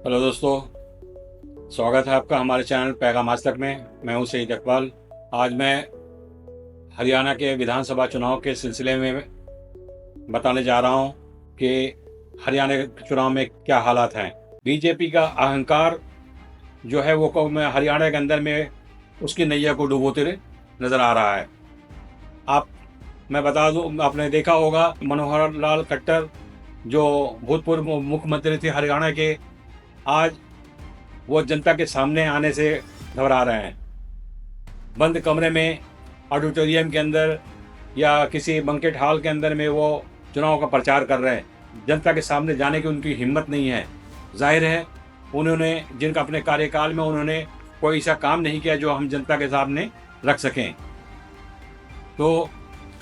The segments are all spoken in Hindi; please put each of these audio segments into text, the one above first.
हेलो दोस्तों, स्वागत है आपका हमारे चैनल पैगाम आज तक में। मैं हूं सईद इकबाल। आज मैं हरियाणा के विधानसभा चुनाव के सिलसिले में बताने जा रहा हूं कि हरियाणा के चुनाव में क्या हालात हैं। बीजेपी का अहंकार जो है वो हरियाणा के अंदर में उसकी नैया को डुबोते नजर आ रहा है। आप मैं बता दूं, आपने देखा होगा मनोहर लाल खट्टर जो भूतपूर्व मुख्यमंत्री थे हरियाणा के, आज वो जनता के सामने आने से घबरा रहे हैं। बंद कमरे में, ऑडिटोरियम के अंदर या किसी बंकेट हॉल के अंदर में वो चुनाव का प्रचार कर रहे हैं। जनता के सामने जाने की उनकी हिम्मत नहीं है। जाहिर है उन्होंने जिनका अपने कार्यकाल में उन्होंने कोई ऐसा काम नहीं किया जो हम जनता के सामने रख सकें। तो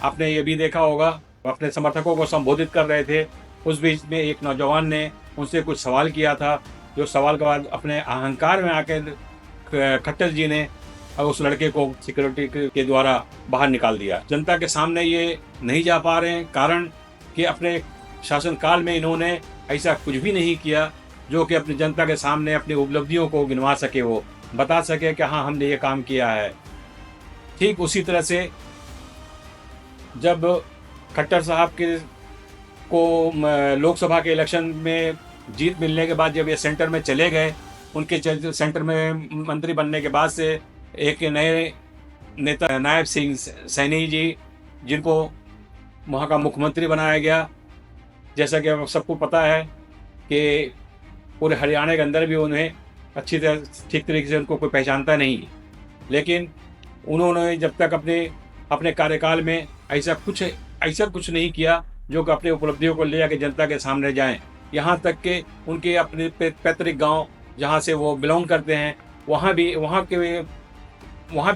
आपने ये भी देखा होगा, अपने समर्थकों को संबोधित कर रहे थे, उस बीच में एक नौजवान ने उनसे कुछ सवाल किया था, जो सवाल के बाद अपने अहंकार में आके खट्टर जी ने उस लड़के को सिक्योरिटी के द्वारा बाहर निकाल दिया। जनता के सामने ये नहीं जा पा रहे हैं, कारण कि अपने शासनकाल में इन्होंने ऐसा कुछ भी नहीं किया जो कि अपनी जनता के सामने अपनी उपलब्धियों को गिनवा सके, वो बता सके कि हाँ हमने ये काम किया है। ठीक उसी तरह से जब खट्टर साहब को लोकसभा के इलेक्शन में जीत मिलने के बाद जब ये सेंटर में चले गए, उनके सेंटर में मंत्री बनने के बाद से एक नए नेता नायब सिंह सैनी जी, जिनको वहाँ का मुख्यमंत्री बनाया गया। जैसा कि सबको पता है कि पूरे हरियाणा के अंदर भी उन्हें अच्छी तरह ठीक तरीके से उनको कोई पहचानता नहीं, लेकिन उन्होंने जब तक अपने कार्यकाल में ऐसा कुछ नहीं किया जो कि अपनी उपलब्धियों को ले जाकर जनता के सामने जाएं। यहाँ तक कि उनके अपने पैतृक गांव जहाँ से वो बिलोंग करते हैं, वहाँ भी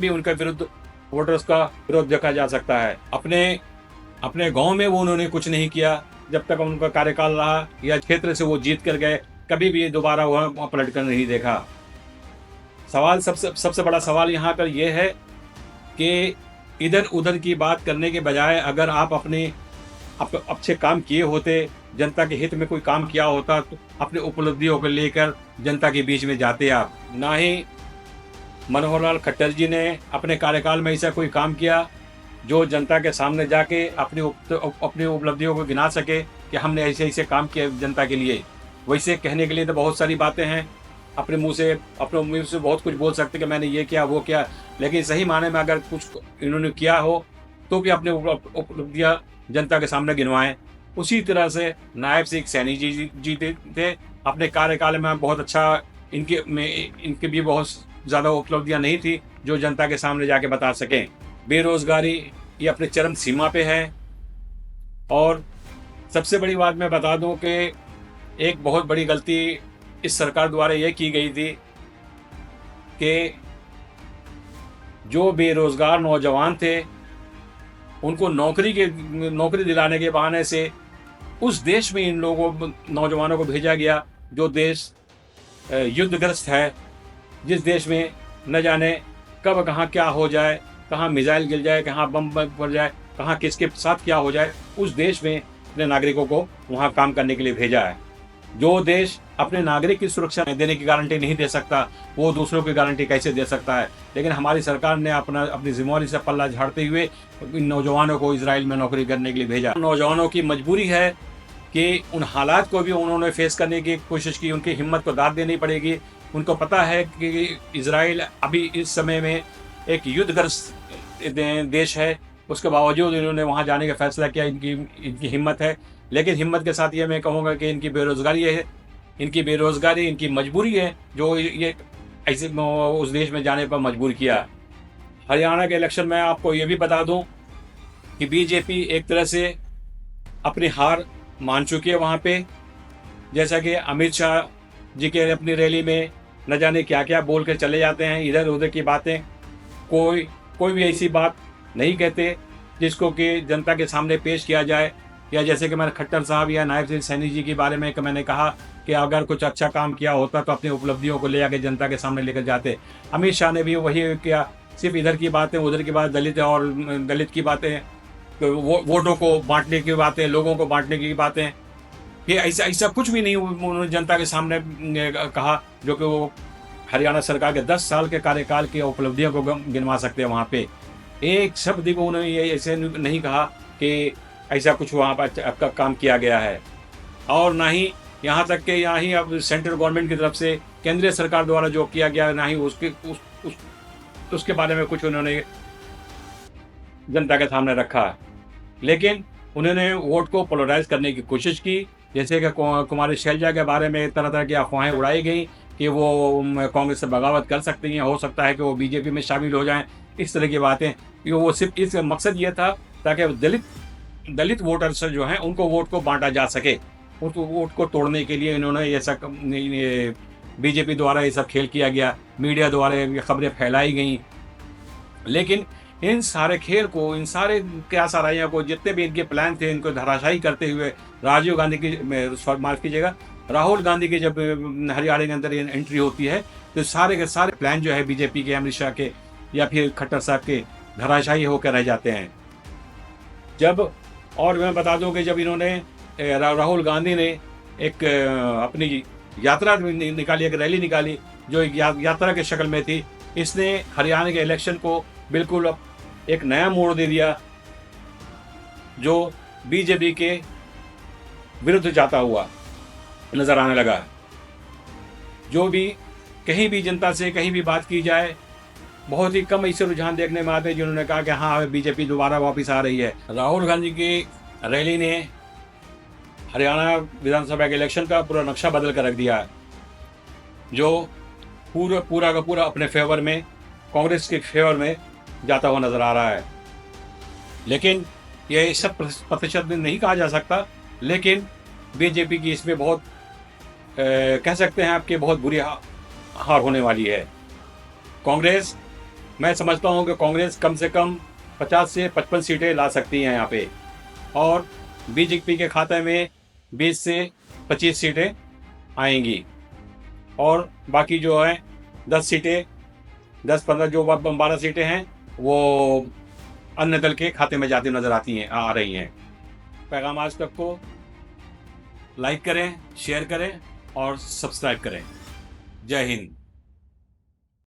उनके विरुद्ध वोटर्स का विरोध देखा जा सकता है। अपने गांव में वो उन्होंने कुछ नहीं किया जब तक उनका कार्यकाल रहा, या क्षेत्र से वो जीत कर गए, कभी भी दोबारा वहाँ पलट कर नहीं देखा। सबसे बड़ा सवाल यहाँ पर यह है कि इधर उधर की बात करने के बजाय अगर आप अच्छे काम किए होते, जनता के हित में कोई काम किया होता, तो अपने उपलब्धियों को लेकर जनता के बीच में जाते आप। ना ही मनोहर लाल खट्टर जी ने अपने कार्यकाल में ऐसा कोई काम किया जो जनता के सामने जाके अपनी उपलब्धियों को गिना सके कि हमने ऐसे काम किया जनता के लिए। वैसे कहने के लिए तो बहुत सारी बातें हैं, अपने मुंह से बहुत कुछ बोल सकते कि मैंने ये किया वो किया, लेकिन सही माने में अगर कुछ इन्होंने किया हो तो भी अपने उपलब्धियाँ जनता के सामने गिनवाएं। उसी तरह से नायब सिंह सैनी जी थे, अपने कार्यकाल में बहुत अच्छा, इनके भी बहुत ज़्यादा उपलब्धियां नहीं थी जो जनता के सामने जाके बता सकें। बेरोजगारी ये अपने चरम सीमा पे है। और सबसे बड़ी बात मैं बता दूं कि एक बहुत बड़ी गलती इस सरकार द्वारा ये की गई थी कि जो बेरोजगार नौजवान थे उनको नौकरी दिलाने के बहाने से उस देश में इन नौजवानों को भेजा गया जो देश युद्धग्रस्त है, जिस देश में न जाने कब कहाँ क्या हो जाए, कहाँ मिसाइल गिर जाए, कहाँ बम पड़ जाए, कहाँ किसके साथ क्या हो जाए। उस देश में अपने नागरिकों को वहाँ काम करने के लिए भेजा है। जो देश अपने नागरिक की सुरक्षा देने की गारंटी नहीं दे सकता, वो दूसरों की गारंटी कैसे दे सकता है। लेकिन हमारी सरकार ने अपनी जिम्मेवारी से पल्ला झाड़ते हुए इन नौजवानों को इजराइल में नौकरी करने के लिए भेजा। नौजवानों की मजबूरी है कि उन हालात को भी उन्होंने फेस करने की कोशिश की, उनकी हिम्मत को दाद देनी पड़ेगी। उनको पता है कि इजराइल अभी इस समय में एक युद्धग्रस्त देश है, उसके बावजूद इन्होंने वहाँ जाने का फैसला किया। इनकी हिम्मत है, लेकिन हिम्मत के साथ ये मैं कहूँगा कि इनकी बेरोजगारी इनकी मजबूरी है जो ये ऐसे उस देश में जाने पर मजबूर किया। हरियाणा के इलेक्शन में आपको ये भी बता दूं कि बीजेपी एक तरह से अपनी हार मान चुकी है वहाँ पे। जैसा कि अमित शाह जी के अपनी रैली में न जाने क्या क्या बोल कर चले जाते हैं, इधर उधर की बातें, कोई भी ऐसी बात नहीं कहते जिसको कि जनता के सामने पेश किया जाए। या जैसे कि मैंने खट्टर साहब या नायब सिंह सैनी जी के बारे में मैंने कहा कि अगर कुछ अच्छा काम किया होता तो अपनी उपलब्धियों को ले जाकर जनता के सामने लेकर जाते। अमित शाह ने भी वही किया, सिर्फ इधर की बातें, उधर की बात, दलित की बातें, वोटों को बांटने की बातें, लोगों को बांटने की बातें, कि ऐसा ऐसा कुछ भी नहीं उन्होंने जनता के सामने कहा जो कि वो हरियाणा सरकार के 10 साल के कार्यकाल की उपलब्धियों को गिनवा सकते हैं। वहाँ पे एक शब्द भी उन्होंने ये ऐसे नहीं कहा कि ऐसा कुछ वहाँ पर आपका काम किया गया है। और ना ही यहाँ तक कि यहाँ ही अब सेंट्रल गवर्नमेंट की तरफ से केंद्रीय सरकार द्वारा जो किया गया, ना ही उसके बारे में कुछ उन्होंने जनता के सामने रखा। लेकिन उन्होंने वोट को पोलराइज करने की कोशिश की, जैसे कि कुमारी शैलजा के बारे में तरह तरह की अफवाहें उड़ाई गई कि वो कांग्रेस से बगावत कर सकती हैं, हो सकता है कि वो बीजेपी में शामिल हो जाएं, इस तरह की बातें। वो सिर्फ इस मकसद ये था ताकि दलित वोटर्स जो हैं उनको वोट को बांटा जा सके। उस वोट को तोड़ने के लिए इन्होंने ये सब बीजेपी द्वारा ये सब खेल किया गया, मीडिया द्वारा ये खबरें फैलाई गई। लेकिन इन सारे खेल को, इन सारे क्यासाराइयों को, जितने भी इनके प्लान थे, इनको धराशायी करते हुए राजीव गांधी की, माफ कीजिएगा, राहुल गांधी की जब हरियाणा के अंदर एंट्री होती है तो सारे के सारे प्लान जो है बीजेपी के, अमित शाह के या फिर खट्टर साहब के धराशायी होकर रह जाते हैं। और मैं बता दूं कि जब इन्होंने राहुल गांधी ने एक अपनी यात्रा निकाली, एक रैली निकाली जो एक यात्रा की शक्ल में थी, इसने हरियाणा के इलेक्शन को बिल्कुल एक नया मोड़ दे दिया, जो बीजेपी के विरुद्ध जाता हुआ नजर आने लगा। जो भी कहीं भी जनता से कहीं भी बात की जाए, बहुत ही कम ऐसे रुझान देखने में आते हैं जिन्होंने कहा कि हाँ, बीजेपी दोबारा वापस आ रही है। राहुल गांधी की रैली ने हरियाणा विधानसभा के इलेक्शन का पूरा नक्शा बदल कर रख दिया है, जो पूरा का पूरा अपने फेवर में, कांग्रेस के फेवर में जाता हुआ नजर आ रहा है। लेकिन ये 100% नहीं कहा जा सकता, लेकिन बीजेपी की इसमें बहुत कह सकते हैं आपके बहुत बुरी हार होने वाली है। कांग्रेस, मैं समझता हूं कि कांग्रेस कम से कम 50 से 55 सीटें ला सकती हैं यहाँ पे, और बीजेपी के खाते में 20 से 25 सीटें आएंगी, और बाकी जो है 10 सीटें, 10-15 जो 12 सीटें हैं वो अन्य दल के खाते में जाती नजर आ रही हैं। पैगाम आज तक को लाइक करें, शेयर करें और सब्सक्राइब करें। जय हिंद।